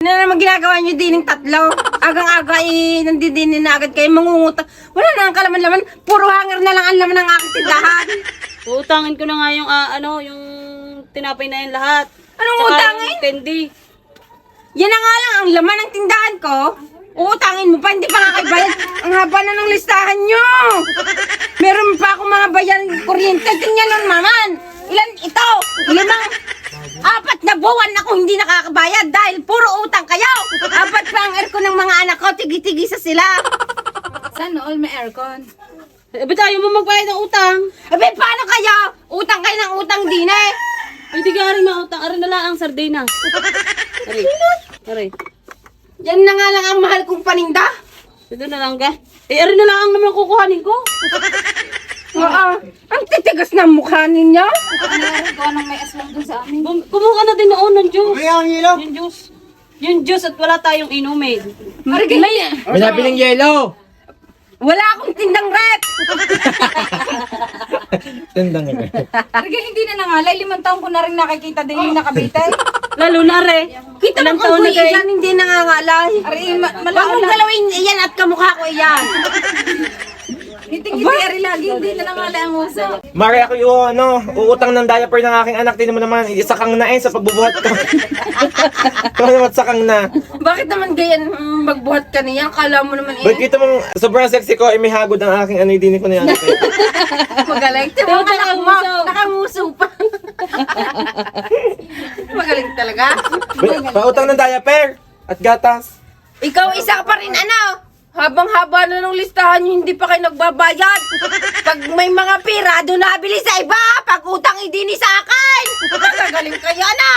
Ano naman ginagawa nyo din ng tatlo? Agang-aga nandidinin na agad kayo mangungutang. Wala na ang kalaman-laman. Puro hanger na lang ang laman ng aking tindahan. Utangin ko na nga yung yung tinapay na yun lahat. Anong Tsaka utangin? yung candy. Yan na nga lang ang laman ng tindahan ko. Uutangin mo pa, hindi pa nga kayo bayad. Ang haba na ng listahan nyo. Meron pa akong mga bayan kuryente. Tingnan nun naman. Ilan ito? 4 na buwan ako hindi nakakabayad dahil puro utang kayo. 4 pa ang aircon ng mga anak ko. Tigi-tigi sa sila. Sana all may aircon. Eh, ba't ayaw mo magbayad ng utang? Abe, paano kayo? Utang kayo ng utang din eh. Ay, di ka rin mautang. Arin na lang ang sardinas. Aray. Aray. Yan na nga lang ang mahal kong paninda. Ito na lang ka. Eh, arin na lang ang naman kukuhanin ko. Oo. Ang titigas ng mukha ninyo. Meron ko anong may aswang dun sa amin. Kumuha ka na din noon ng juice. May ang ilaw. Yung juice. Yung juice at wala tayong inumin. May, May nabiling yelo. wala akong tindang rep. Tandang nga. Arigay, hindi na nangalay. 5 taon ko na rin nakikita din yung nakabitay. Lalo na re. Kita Ilang mo taon kung na kayo? iyan hindi nangangalay. Ari, Huwag malaon mong na. galawin iyan at kamukha ko iyan. Ngiting-ngiti, ari lagi. Hindi na nangalay ang uso. Mari ako yung uutang ng diaper ng aking anak. Tingnan mo naman, sakang na sa pagbubuhat ko. Ikaw naman sakang na. Bakit naman ganyan magbuhat ka niyan? Kala mo naman Ba't kita mong sobrang sexy ko, may hagod ang aking hindi ko na yan. magaling. Tiba Pero ka anak mo, nakanguso. nakanguso pa. Magaling talaga. Pautang ng diaper at gatas. Ikaw isa pa rin ano? Habang-haba na ng listahan nyo, hindi pa kayo nagbabayad. Pag may mga pira, doon nabili sa iba. Pag utang idini sa akin. Magaling kayo ano?